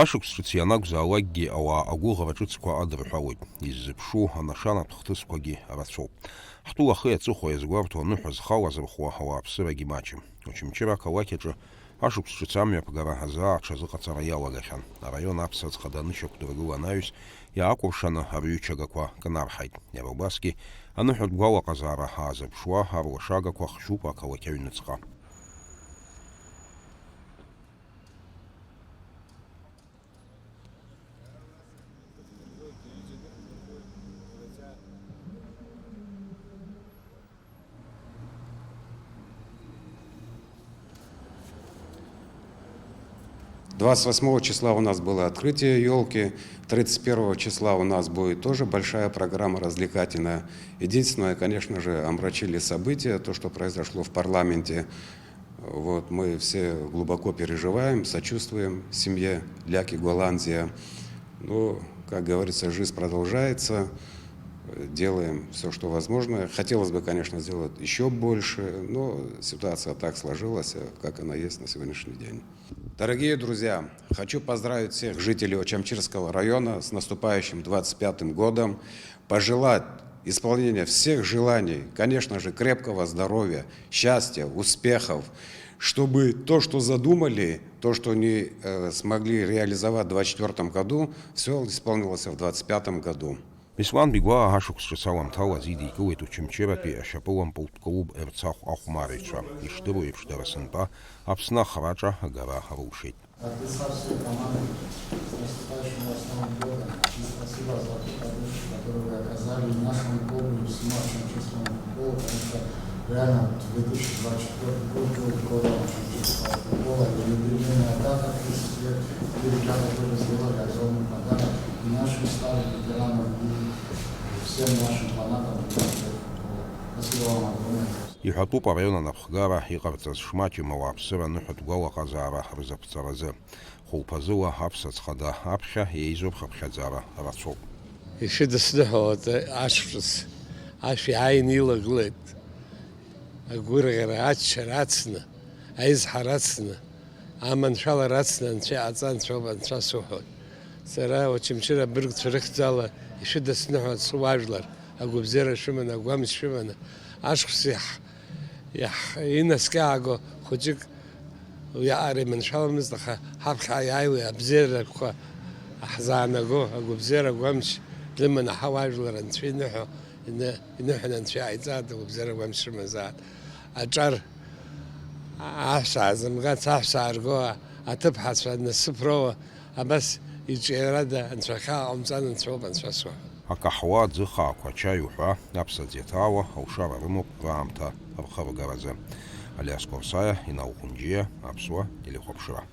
Ашықәс ҿыц ианакәзаалакгьы ауаа агәыӷра ҿыцқәа адырҳәалоит, иззыԥшу анашанатә хҭысқәагьы рацәоуп. Ҳтәыла ахи аҵыхәа иазгәарҭо аныҳәа зхалазырхуа ауааԥсырагьы маҷым. Очамчыра ақалақь аҿы ашықәс ҿыц амҩаԥгара азаа аҽазыҟаҵара иалагахьан. Араион аԥсаҵха данышьақәдыргыла анаҩс иаакәыршаны арҩычагақәа кнарҳаит. Иара убасгьы аныҳәатә гәалаҟазаара аазырԥшуа арлашагақәа хжәуп ақалақь аҩныҵҟа. — 28 числа у нас было открытие елки, 31 числа у нас будет тоже большая программа развлекательная. Единственное, конечно же, омрачили события, то, что произошло в парламенте. Вот, мы все глубоко переживаем, сочувствуем семье Ляки Голландия. Но, как говорится, жизнь продолжается, делаем все, что возможно. Хотелось бы, конечно, сделать еще больше, но ситуация так сложилась, как она есть на сегодняшний день. Дорогие друзья, хочу поздравить всех жителей Очамчирского района с наступающим 25-м годом, пожелать исполнения всех желаний, конечно же, крепкого здоровья, счастья, успехов, чтобы то, что задумали, то, что не смогли реализовать в 2024 году, все исполнилось в 2025 году. Беслан бигуа ашықәс ҿыц аламҭалаз идикылеит Очамчыратәи ашьапылампылтә клуб Ерцахә ахәмарыҩцәа. Ишдыру еиԥш дара сынтәа Аԥсны ахараҿа агара рылшеит. Реально, 2024 год был годом чемпионского футбола, и юбилейная дата 30 лет, ребята тоже сделали огромный подарок и нашим старым ветеранам, и всем нашим фанатам футбола. Спасибо вам огромное. Иҳәатәуп араион анапхгара иҟарҵаз шмаҷым ауааԥсыра аныҳәатә гәалаҟазаара рзаԥҵаразы. Хәылԥазыла аԥсаҵхада аԥхьа еизоуп хыԥхьаӡара рацәоуп. Ишыдысныҳәо ашықәс ашә иааины илагылеит. Агәырӷьара, аччара ацны, аизҳара ацны, аманшәалара ацны анцәа иҟаҵа анцәа суҳәоит. Сара Очамчыра абыргцәа рыхьӡала ишыдысныҳәо суажәлар, агәабзиара шәыманы, агәамч шәыманы, ашықәс инаскьааго хәыҷык иаара иманшәаламызт, аха ҳаԥхьа иааиуа абзиарақәа ҳзаанаго, агәабзиара агәамч лыманы ҳауажәлар анцәа иныҳәан анцәа иааиҵааит, агәабзиара агәамч рымазаат. Аҿар аҳәса аазымгац, аҳәса аарго, аҭыԥҳацәа насыԥроуа, абас иҿиарада анцәа хьаа ҟамҵан, анцәоуп, анцәа суҳәоит. Акаҳуа, аӡыхаақәа, ачаи уҳәа аԥсаӡ иаҭаауа аушара рымоуп раамҭа рхыргаразы. Алиас Корсаиа, Инал Хәынџьиа, Аԥсуа телехәаԥшра.